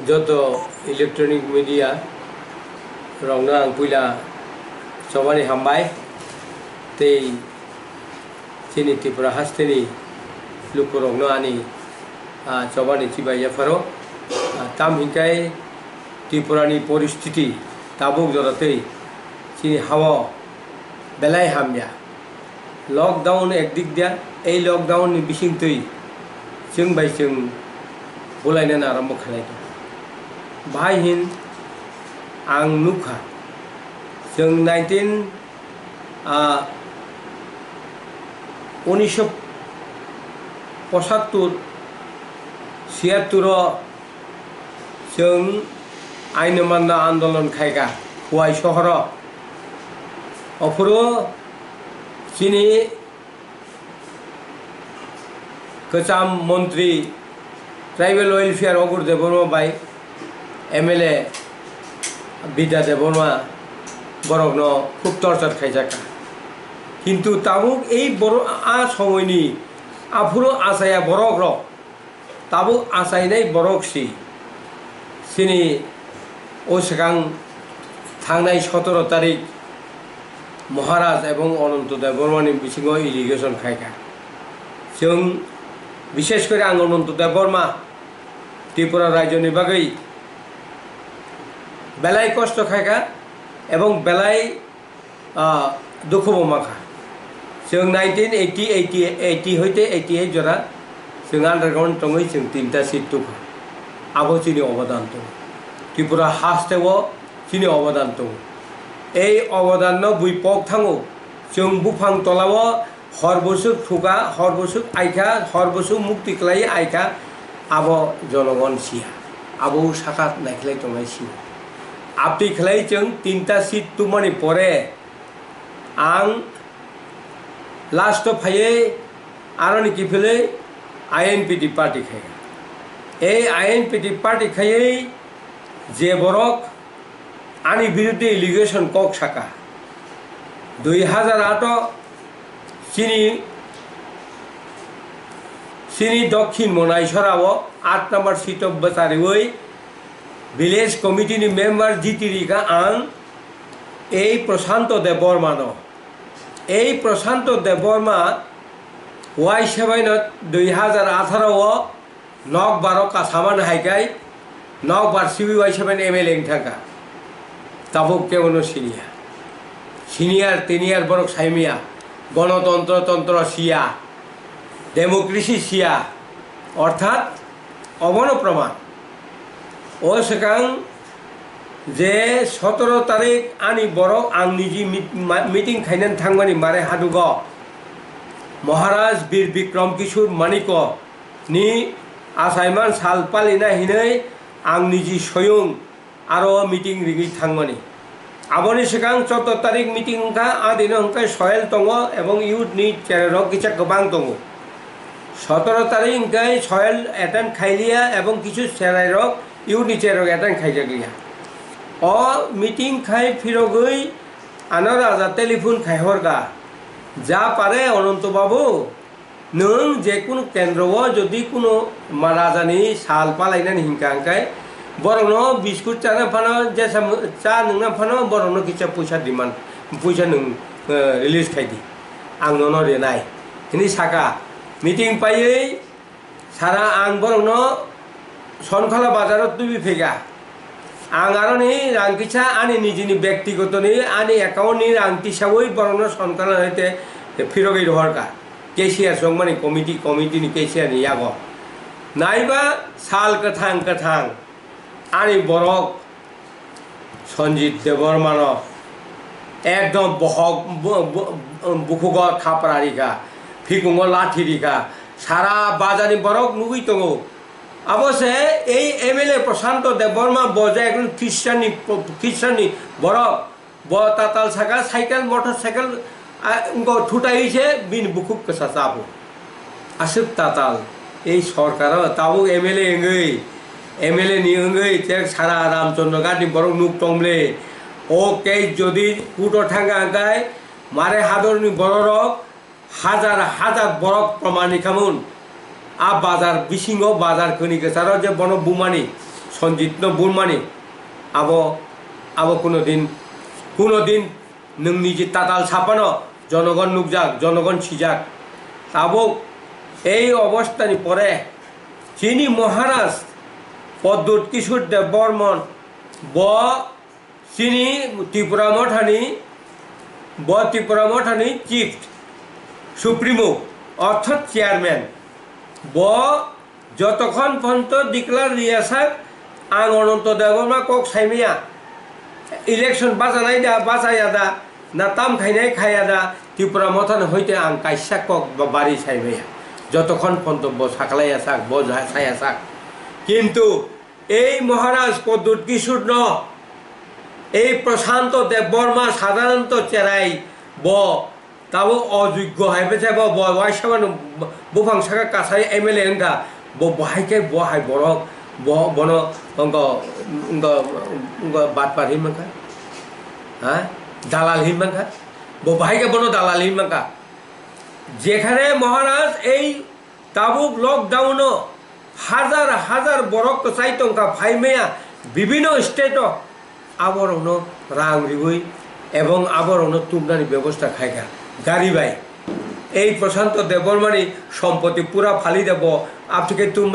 যত electronic media রংনা आं पुला सबानि हामबाय तै चिनि त्रिपुरा हास्तेनि लुको रंनो आनि सबानि चिबाया फारो ताम हिंकाय त्रिपुरानि परिस्थिति ताबुक जरातै चिनि हावा बेलाय हामया लकडाउन एकदिक दिया ए लकडाउन नि बिसिंतै जों बाय जों बोलायनो आरम्भ खालायदों भाई हिन आं नुखा जों 1975 76 जों आइन मानना आंदोलन खायगा हुआई शहर अफुरो चिनी गोजाम मंत्री ट्राइबल वेलफेयर अगुर देवबर्मा बाय एमएलए बिदा देवबर्मा बरकनो खूब टर्चार खायजाका किन्तु ताबुक ए बर आ समयनि आफुरो आसाया बरक र ताबुक आसायनाय बरकसि सिनि ओसगां थांनाय 17 तारिख महाराज एवं अनंत देवबर्मानि बिथिङाव इलिगेशन खायगा जों विशेष कर आं अनंत देवबर्मा त्रिपुरा राज्यनि बागै बेलाय कष्ट खायगा एवं बेलाय दुखुबो माखा जों 1980 होते 88 जरा जों आन्डारग्राउंड तङै जों 3टा सीट दुखा आबो चिनि अबदान दं त्रिपुरा हास्टेव चिनि अबदान दं এই অবদান বুইপক থাঙো जों बुफां तलाव हरबसुक खुगा हरबसुक आइखा हरबसुक मुक्ति खालाय आइखा आब जनगण सिया आबो साखा नायखलाय तंनाय सिया आपति खालाय जों 3टा सीट तुमानि परे आं लास्ट फाये आरनि किफले आईएनपीटी पार्टी खाय ए आईएनपीटी पार्टी खाय जे बरक आनी बिरुद्धे इलिगेशन कक साका 2008 चिनी दक्षिण मनाइसराव 8 नम्बर सीट बचारिवै विलेज कमिटी मेम्बर जितिरिका आं ए प्रशांत देवबर्मा ए प्रशांत देवबर्मा वाई 7 2018 नक 12 कासामान हाइकाय नक बार सिबि वाई 7 एमएलए थाका ताबुक केवनो सिनियर तिनियर बरक साइमिया गणतंत्र तंत्र सिया डेमोक्रेसी सिया अर्थात अवन प्रमाण ओ सेकां जे 17 तारिख आनी बरक आं निजी मीटिंग खायनान थांबानि मारे हादुग महाराज वीर विक्रम किशोर मानिक नि आसायमान साल पालिना हिनै आं निजी स्वयं आरो मीटिंग रिगि थांबानि आबोनि सिगां 14 तारिख मीटिंग का आदिनो हंकाय सयल दङ एवं यूथ नि चेरेर किछा गोबां दङ 17 तारिख हंकाय सयल एटेन्ड खाइलिया एवं किछु चेरेर यूथ नि चेरेर एटेन्ड खाइजागलिया अ मीटिंग खाइ फिरगै आनो राजा टेलीफोन खाइहरगा जा पारे अनंत बाबू नों जेकुनु केन्द्रआव जदि कुनु राजानि साल पालायनानै हिंकांकाय बरनो बिस्कुट चाना फानो जैसा चा नोंना फानो बरनो किछा पैसा डिमांड पैसा नों रिलीज खाइदि आं ननो रेनाय हिनि साका मीटिंग पायै सारा आं बरनो सनखाला बाजाराव तुबि फेगा आं आरनि रांकिसा आनि निजिनि व्यक्तिगतनि आनि एकाउन्टनि रांकिसावै बरनो सनखाला हयते फिरगै रहरका केसिआर संमानि कमिटिनि केसिआरनि यागो नायबा साल कथां आनी बरक सन्जित देवबर्मान एकदम बहक बुखुग खापरारिका फिकुंग लाठिरिका सारा बाजानी बरक नुगै दङ अबसे ए एमएलए प्रशांत देवबर्मा बजे एकदम ख्रिस्टाननि बरक ब ताताल साका साइकेल मोटरसाइकेल उनको थुटाइसे बिन बुखुब कसा चाबो आसुक ताताल ए सरकार ताबो एमएलए एंगै एमएलए नि अंगै तेक सारा रामचंद्र गादी बरक नुक तंबले ओ के जदि कुटो थांगा गाय मारे हादरनि बरक हजार बरक प्रमाणिकामोन आ बाजार बिसिङाव बाजार खोनि गेसाराव जे बन बुमानि सन्जितनो बुरमानि आबो आबो कोनो दिन नोंनि जे ताताल सापानो जनगण नुकजाक जनगण सिजाक आबो এই অবস্থানি পরে চিনি মহারাজ পদ্মুত কিশোর দেব বর্মন ব চিনি ত্রিপুরা মঠানি চিফ সুপ্রিমো অর্থাৎ চেয়ারম্যান ব যতক্ষণ পর্যন্ত ডিক্লার দিয়েছাক आं अनंत देवबर्मा कक साइमिया इलेक्शन बाजाया दा ना ताम खाइनाय खाया दा त्रिपुरा मथान हईते आं काइसा कक बारी साइमिया যতক্ষণ পর্যন্ত সাকলাইয়া থাক ছায়া থাক কিন্তু এই মহারাজ পদ্মুত কিশোর ন এই প্রশান্ত দেববর্মা সাধারণত চেরাই ব তাও অযোগ্য হাইপেছে বয়সামান বুফাং সাকা কাছাই এমএলএ হংকা বহাইকে বহাই বরক বন বাটপার হিমাঙ্কা হ্যাঁ দালাল হিমাঙ্কা বহাইকে বন দালাল হিমাঙ্কা যেখানে মহারাজ এই তাবুক লকডাউন হাজার হাজার বরক চাইতংকা ফাইমেয়া বিভিন্ন স্টেট আবরণ রাং রিবই এবং আবরণ তুমনানি ব্যবস্থা খাইকা গাড়ি বাই এই প্রশান্ত দেববর্মানি সম্পত্তি পুরা ফালি দেব আপনি তুম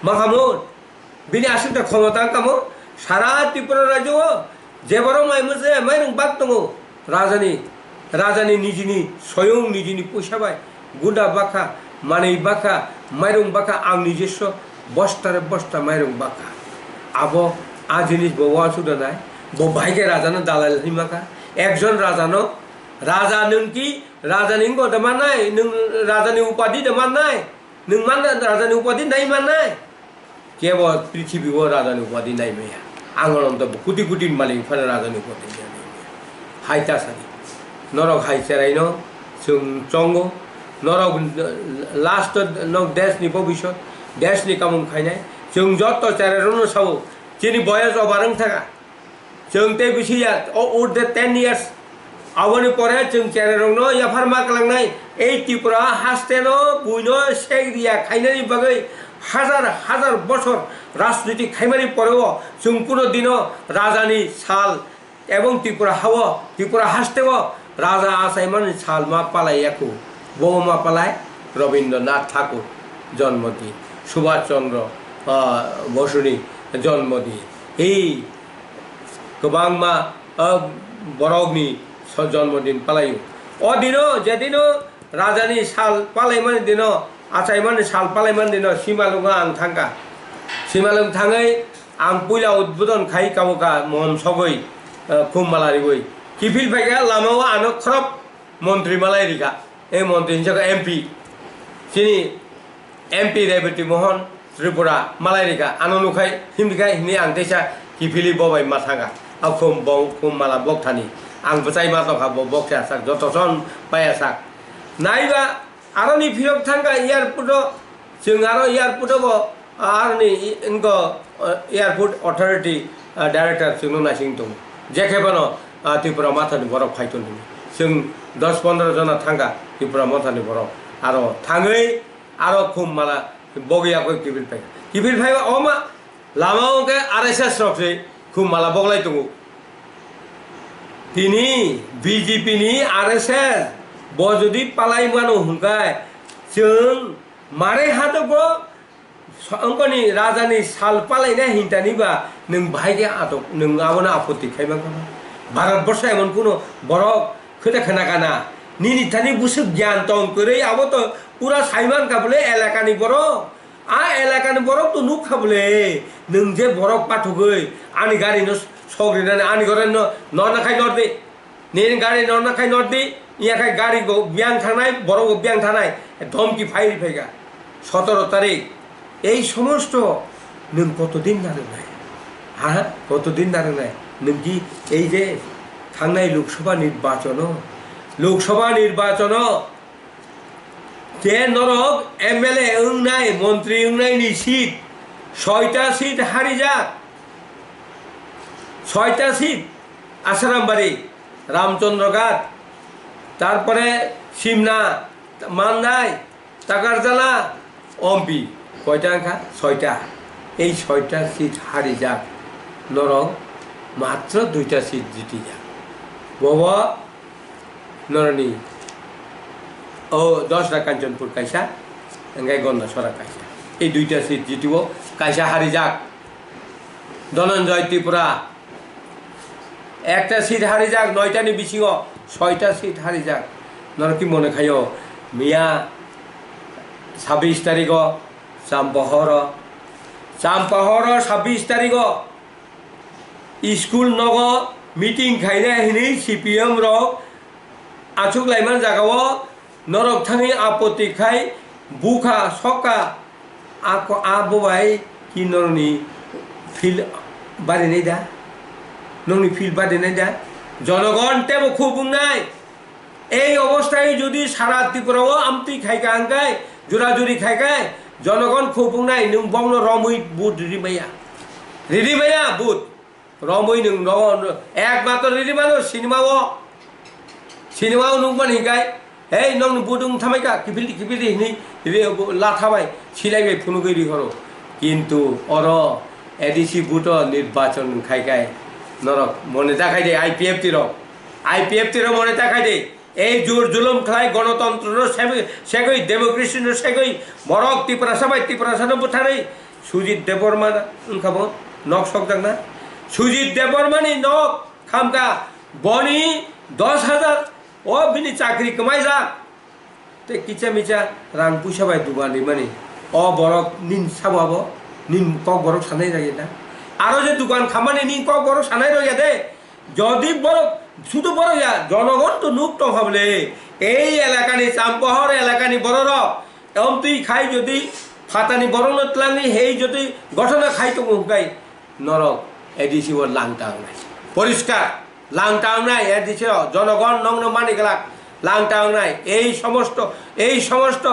মাখামো বিনি আসিতে ক্ষমতা কামো সারা ত্রিপুরা রাজ্য যে বড় মাইমুসে মাইরং বাক দङ রাজানি निजिनि स्वयं निजिनि पैसा बाय गुदा बाखा मानै बाखा माइरं बाखा आं निजेस्व बस्तारे बस्ता माइरं बाखा आबो आ जिनिस बवा सुदानाय बहाइके राजानो दालाल हिमाका एकजन राजानो राजा नोंकि राजानि गदमानाय नों राजानि उपाधि दमानाय नों मान राजानि उपाधि नाय मानाय केवल पृथ्वीबो राजानि उपाधि नाय मैया आं अनंत कोटि कोटि मालिक फान राजानि उपाधि हाइता सानि नरक हाई चेराइनो जों चंगो नरक लास्ट नक देशनि भबिष्यत देशनि कामुं खायनाय जों जत चेराइनो सावो जेनि बयस अबारं थाका जों ते बिसिया ओर दे 10 इयार्स आवनि परे जों चेराइनो याफार मा खालामनाय এই ত্রিপুরা হাসतेनो बुइनो सेगरिया खायनायनि बागै हाजार हाजार बছর राजनीति खायमानि परेও जों कोनो दिनो राजानि साल এবং ত্রিপুরা हावो ত্রিপুরা हासतेও राजा आसाइमान सालमा पालाइयाखौ बमा पालाय रवीन्द्रनाथ ठाकुर जन्मदिन सुभाष चंद्र बसुनि जन्मदिन এই गोबांमा बरकनि जन्मदिन पालायो अदिनो जेदिनो राजानि साल पालायमान दिनो आसाइमान साल पालायमान दिनो सिमालुंगा आं थांगा सिमालुं थाङै आं पहिला उद्बोधन खाइ कामुका महम सगै खुममालारिबोई किफिल फाइगा लामाव आनो खरब मंत्री मालायरिका ए मंत्री हिसाब एमपी चिनी एमपी रेवती मोहन त्रिपुरा मालायरिका आनो नुखाय हिमदिखाय हिनि आं देसा किफिली बबाय माथागा आ खुम माला बक्थानि आं बचाय मातखा बक्सा साक जतसन पाया साक नाइबा आरोनि फिरक थांगा एयारपोर्ट जों आरो एयारपोर्ट आरोनि इनको एयारपोर्ट अथॉरिटी डायरेक्टर जों नासिं दं जेखेबानो त्रिपुरा माथानि बरफ फायथ'नि जों 10-15 जना थांगा त्रिपुरा माथानि बरफ आरो थाङै आरो खुम माला बगैयाखौ किफिल फाइबा अमा लामावके आरएसएस रखसै खुम माला बगलाय दङ तिनि बीजेपी नि आरएसएस बजुदि पालाय मानो हुंकाय जों मारे हादोबो अंकनि राजानि साल पालायनाय हिंतानिबा नों बाहायगे आदब नों आबोना आपत्ति खायमाखा भारतवर्ष एमन कोनो बरक खोथा खोनागाना निनिथानि बुसु ज्ञान दं करे आबो तो पूरा साइमान काबले एलाकानि बरक आ एलाकानि बरक तो नुखाबले नों जे बरक पाठगै आनि गारि न सग्रिनानै आनि गरे नरनाखाय नरदि नेन गारि नरनाखाय नरदि इयाखाय गारि गो ब्यां थानाय बरक ब्यां थानाय धमकी फाइल फैगा 17 तारिख এই সমস্ত नों কতদিন नारनाय হ্যাঁ কতদিন नारनाय नोंकि এই যে थांनाय लोकसभा निर्वाचन जे नरक एमएलए ओंनाय मंत्री ओंनायनि सीट 6टा सीट हारिजाक 6टा सीट आसारामबाड़ी रामचंद्रघाट तारपरे सिमना मानदाय टाकारजाला अम्पी কয়টা আঁকা 6টা এই 6টা সিট হারি যাক নরক মাত্র 2টা সিট জিতি যাক বাবা নরনি ও 10টা কাঞ্চনপুর কাইসা গাই গন্ডা সরা কাইসা এই 2টা সিট জিতিব কাইসা হারি যাক ধনঞ্জয় ত্রিপুরা একটা সিট হারি যাক 9টা নি বিছিং 6টা সিট হারি যাক নর কি মনে খাইও মিয়া 26 তারিখ চাম্পাহর 26 তারিখ স্কুল নগ মিটিং খাইনে হিনি CPM রক আছুক লাইমান জাগাও নরক থাঙি আপত্তি খাই বুখা সকা আক আববাই কি নরনি ফিল বাড়ি নেই দা নংনি ফিল বাড়ি নেই দা জনগণ তেমন খুব বুংনাই এই অবস্থায় যদি সারা ত্রিপুরাও আমতি খাইকা আঙ্কাই জোরাজুরি খাইকায় জনগণ খুব বুংনাই নং বংন রমই বুট রিডিমাইয়া বুট রমই নং একমাত্র রিডিমানো সিনেমাও নুংমান হিকাই এই নং বুটুং থামাইকা কিপিলি হিনি লাথাবাই সিলাইবাই ফুনুগৈরি হরো কিন্তু অর এডিসি বুট নির্বাচন খাইকায় নরক মনে দেখাই দে আইপিএফ টির মনে দেখাই দে এই জোর জুলুম খাই গণতন্ত্র সেগই ডেমোক্রেসি সেগই বরক ত্রিপুরা সবাই ত্রিপুরা সানো বুথারে সুজিত দেববর্মা খাবো নক সকদাং না সুজিত দেববর্মানি নক খামকা বনি 10,000 ও বিনি চাকরি কমাই যা তে কিচা মিচা রাং পুইসাবাই দুবানি মানে অ বরক নিন সাবাব নিন কক বরক সানাই রাগে না আরো যে দোকান খামানি নিন কক বরক সানাই রইয়া দে যদি বরক শুধু বড় ইয়া জনগণ তো নুক্ত ভাবলে এই এলাকানি চাম্পাহর এলাকানি বড়র এমন তুই খাই যদি ফাতানি বড় নতলানি হেই যদি ঘটনা খাই তো মুখাই নরক এডিসি ওর লাংটাং নাই পরিষ্কার লাংটাং নাই এডিসি জনগণ নগ্ন মানি গেলাক লাংটাং নাই এই সমস্ত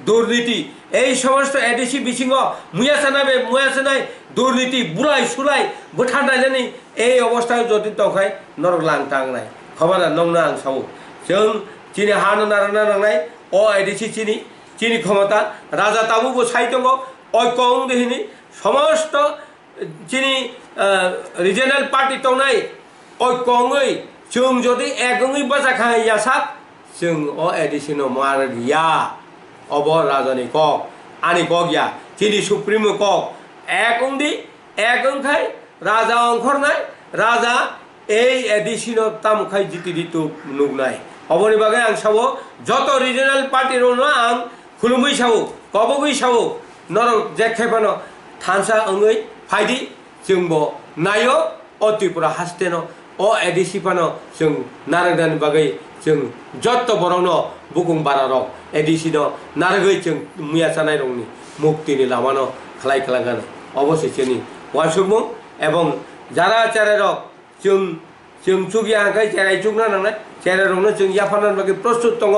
দুর্নীতি এই সমস্ত এডিসি বিছিং মুয়াছে নাই দুর্নীতি বুড়াই সুলাই বোঠান্ডা জানি এই অবস্থায় যদি তখাই নরক লাংটাং নাই খবরা নংনা আং সাউ जों চিনি হানো নারানা নাংনাই ও এডিসি চিনি ক্ষমতা রাজা তাবুবো সাইতঙ্গ ঐক্য দেহিনি সমস্ত চিনি রিজনাল পার্টি তংনাই ঐক্যङै जों যদি একङै বাজা খাইয়া সাক जों ও এডিসিনো মার গিয়া অব রাজনী কক আনি কগিয়া চিনি সুপ্রিমো কক একং খাই রাজা অংখর নাই রাজা এই এডিসিনো তামখাই জিতি দিত নুক নাই অবনি বাগে আং সাবো যত রিজনাল পার্টির আং খুলুমই সাবো কবগই সাবো নর जेखेबानो थानसा ओङै फाइदि जोंबो नायो अ त्रिपुरा हास्तेनो अ एडिसि पानो जों नारगदान बागै जों जत्त बरंनो बुकुं बारारक एडिसिनो नारगै जों मुया जानाय रंनि मुक्तिनि लामानो खालाय खालांगानो अबसेसेनि वानसुगमु एवं जारा चारेरक जों चुगिया हांखाय चेराय चुगना नांनाय चेरारंनो जों याफानान बागै प्रस्तुत दङ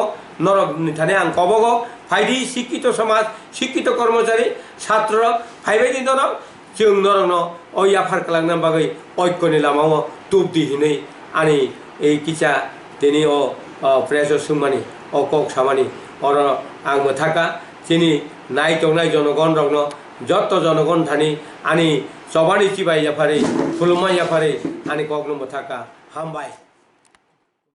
नरक निथाने आं कबगो फाइदि शिक्षित समाज शिक्षित कर्मचारी छात्र फाइबायदि नरक जों नरकनो अ याफार खालांना बागै ऐक्यनि लामाव तुबदि हिनै आनि ए किचा दिनै अ प्रेस सुमानि अ कक सामानि अर आं मोथाका चिनि नायतंनाय जनगण रंनो जत्त जनगण थानि आनि सबानि चिबाय याफारे खुलुमा याफारे आनि ककनो मोथाका हामबाय।